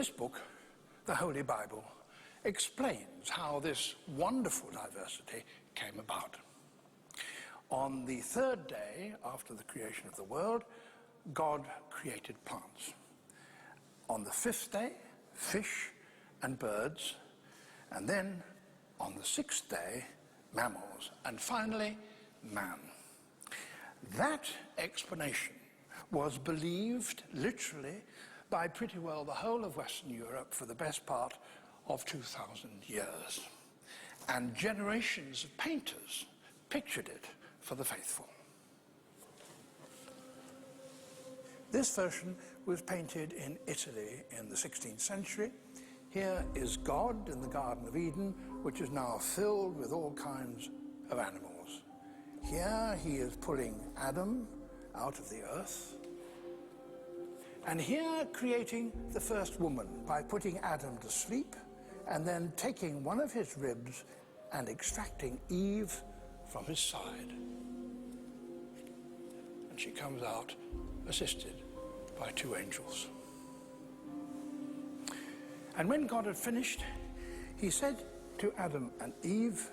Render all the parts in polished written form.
This book, the Holy Bible, explains how this wonderful diversity came about. On the third day after the creation of the world, God created plants. On the fifth day, fish and birds, and then on the sixth day, mammals, and finally, man. That explanation was believed literally by pretty well the whole of Western Europe for the best part of 2,000 years. And generations of painters pictured it for the faithful. This version was painted in Italy in the 16th century. Here is God in the Garden of Eden, which is now filled with all kinds of animals. Here he is pulling Adam out of the earth. And here creating the first woman by putting Adam to sleep and then taking one of his ribs and extracting Eve from his side. And she comes out assisted by two angels. And when God had finished, he said to Adam and Eve,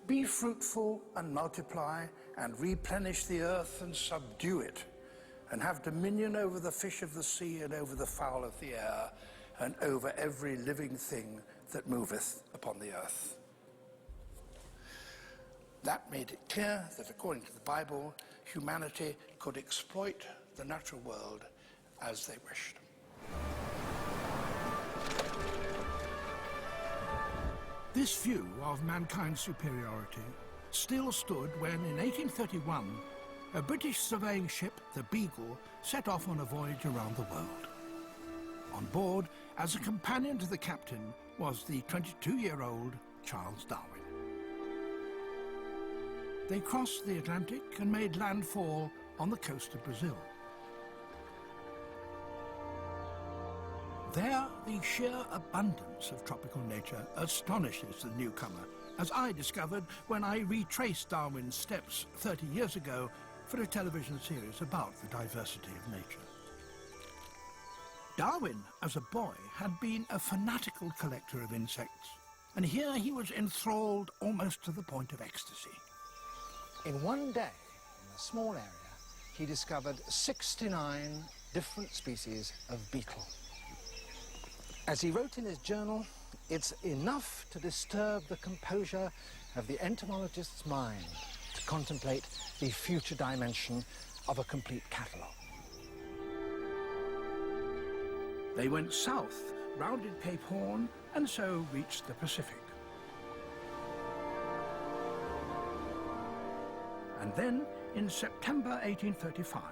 "Be fruitful and multiply and replenish the earth and subdue it, and have dominion over the fish of the sea and over the fowl of the air and over every living thing that moveth upon the earth." That made it clear that according to the Bible, humanity could exploit the natural world as they wished. This view of mankind's superiority still stood when, in 1831, a British surveying ship, the Beagle, set off on a voyage around the world. On board, as a companion to the captain, was the 22-year-old Charles Darwin. They crossed the Atlantic and made landfall on the coast of Brazil. There, the sheer abundance of tropical nature astonishes the newcomer, as I discovered when I retraced Darwin's steps 30 years ago for a television series about the diversity of nature. Darwin, as a boy, had been a fanatical collector of insects, and here he was enthralled almost to the point of ecstasy. In one day, in a small area, he discovered 69 different species of beetle. As he wrote in his journal, it's enough to disturb the composure of the entomologist's mind to contemplate the future dimension of a complete catalogue. They went south, rounded Cape Horn, and so reached the Pacific. And then, in September 1835,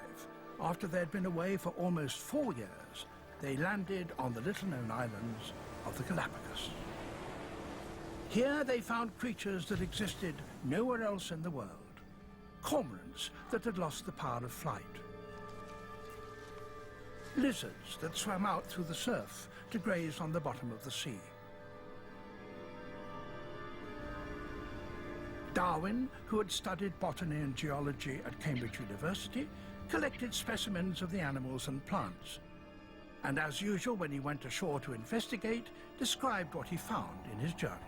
after they'd been away for almost 4 years, they landed on the little-known islands of the Galapagos. Here they found creatures that existed nowhere else in the world, cormorants that had lost the power of flight, lizards that swam out through the surf to graze on the bottom of the sea. Darwin, who had studied botany and geology at Cambridge University, collected specimens of the animals and plants, and as usual when he went ashore to investigate, described what he found in his journal.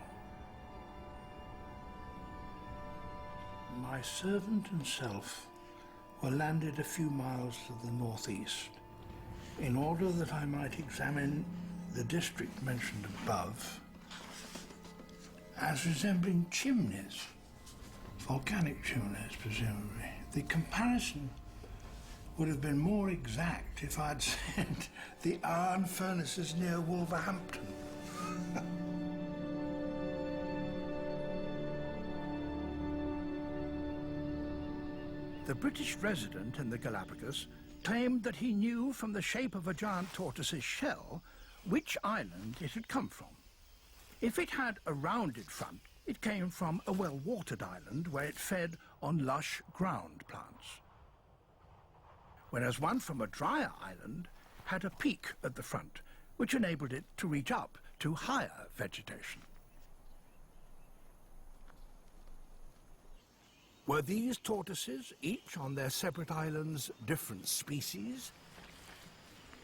My servant and self were landed a few miles to the northeast in order that I might examine the district mentioned above as resembling chimneys, volcanic chimneys presumably. The comparison would have been more exact if I'd said the iron furnaces near Wolverhampton. The British resident in the Galapagos claimed that he knew from the shape of a giant tortoise's shell which island it had come from. If it had a rounded front, it came from a well-watered island where it fed on lush ground plants, whereas one from a drier island had a peak at the front, which enabled it to reach up to higher vegetation. Were these tortoises, each on their separate islands, different species?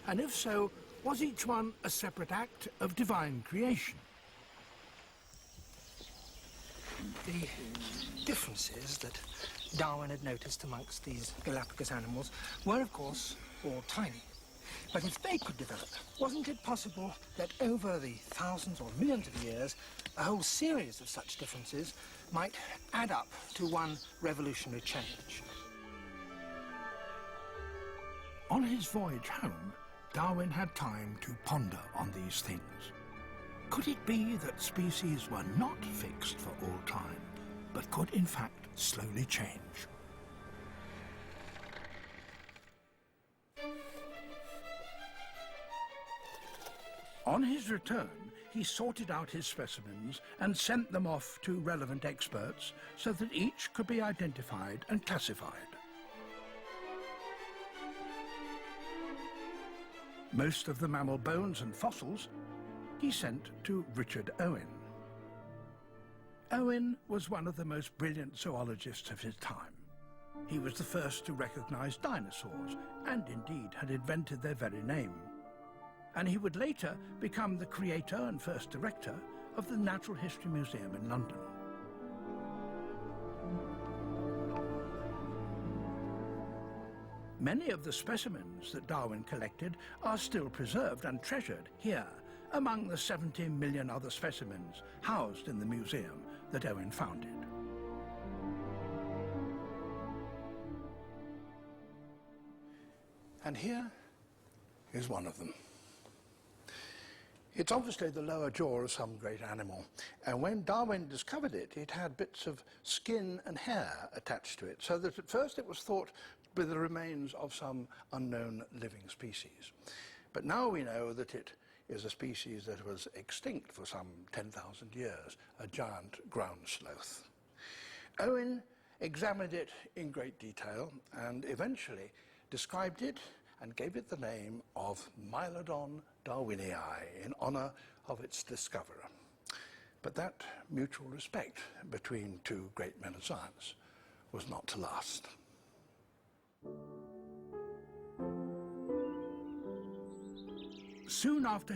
And if so, Was each one a separate act of divine creation? The differences that Darwin had noticed amongst these Galapagos animals were, of course, all tiny. But if they could develop, wasn't it possible that over the thousands or millions of years, a whole series of such differences might add up to one revolutionary change? On his voyage home, Darwin had time to ponder on these things. Could it be that species were not fixed for all time, but could in fact slowly change? On his return, he sorted out his specimens and sent them off to relevant experts so that each could be identified and classified. Most of the mammal bones and fossils he sent to Richard Owen. Owen was one of the most brilliant zoologists of his time. He was the first to recognize dinosaurs and indeed had invented their very name. And he would later become the creator and first director of the Natural History Museum in London. Many of the specimens that Darwin collected are still preserved and treasured here, among the 70 million other specimens housed in the museum that Owen founded. And here is one of them. It's obviously the lower jaw of some great animal, and when Darwin discovered it, it had bits of skin and hair attached to it, so that at first it was thought to be the remains of some unknown living species. But now we know that it is a species that was extinct for some 10,000 years, a giant ground sloth. Owen examined it in great detail and eventually described it and gave it the name of Mylodon darwinii in honor of its discoverer. But that mutual respect between two great men of science was not to last. Soon after